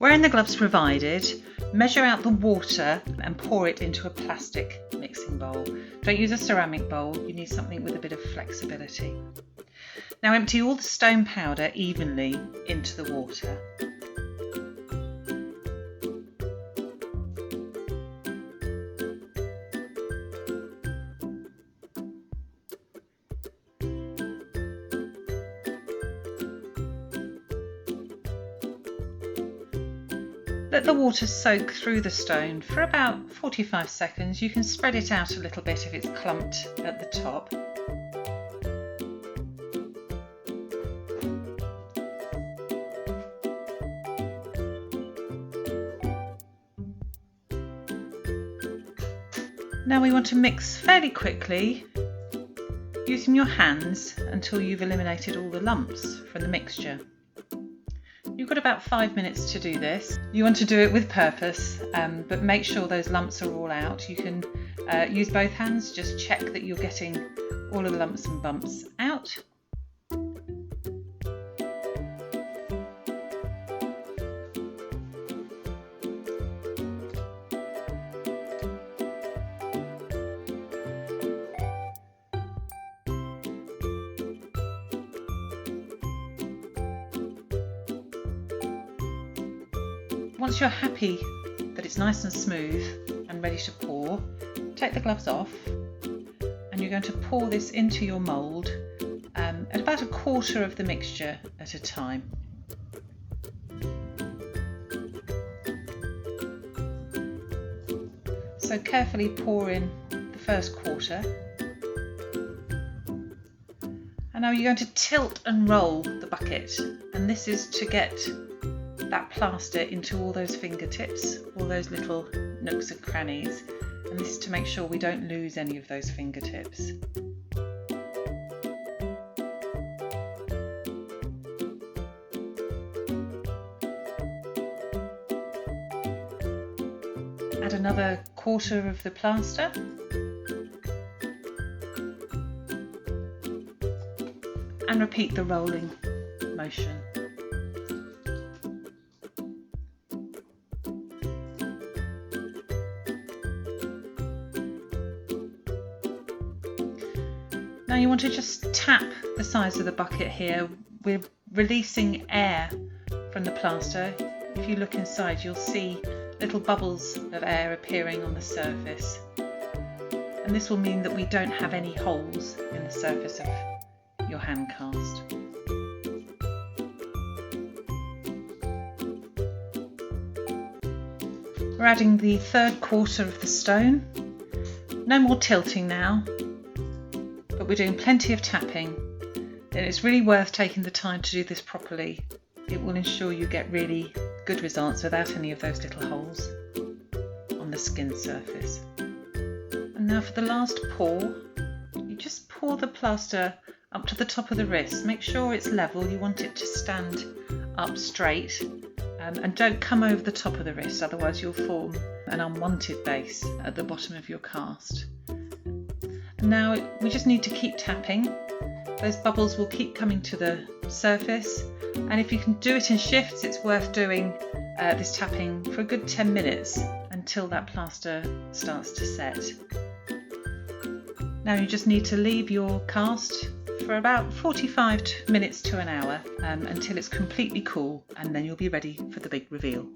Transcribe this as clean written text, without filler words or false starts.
Wearing the gloves provided, measure out the water and pour it into a plastic mixing bowl. Don't use a ceramic bowl, you need something with a bit of flexibility. Now empty all the stone powder evenly into the water. Let the water soak through the stone for about 45 seconds. You can spread it out a little bit if it's clumped at the top. Now we want to mix fairly quickly using your hands until you've eliminated all the lumps from the mixture. You've got about 5 minutes to do this. You want to do it with purpose, but make sure those lumps are all out. You can use both hands, just check that you're getting all of the lumps and bumps out. Once you're happy that it's nice and smooth and ready to pour, take the gloves off and you're going to pour this into your mould at about a quarter of the mixture at a time. So carefully pour in the first quarter. And now you're going to tilt and roll the bucket, and this is to get that plaster into all those fingertips, all those little nooks and crannies, and this is to make sure we don't lose any of those fingertips. Add another quarter of the plaster. And repeat the rolling motion. Now you want to just tap the sides of the bucket here. We're releasing air from the plaster. If you look inside, you'll see little bubbles of air appearing on the surface. And this will mean that we don't have any holes in the surface of your hand cast. We're adding the third quarter of the stone. No more tilting now, but we're doing plenty of tapping, and it's really worth taking the time to do this properly. It will ensure you get really good results without any of those little holes on the skin surface. And now for the last pour, you just pour the plaster up to the top of the wrist. Make sure it's level, you want it to stand up straight, and don't come over the top of the wrist, otherwise you'll form an unwanted base at the bottom of your cast. And now we just need to keep tapping. Those bubbles will keep coming to the surface, and if you can do it in shifts, it's worth doing this tapping for a good 10 minutes until that plaster starts to set. Now you just need to leave your cast for about 45 minutes to an hour until it's completely cool, and then you'll be ready for the big reveal.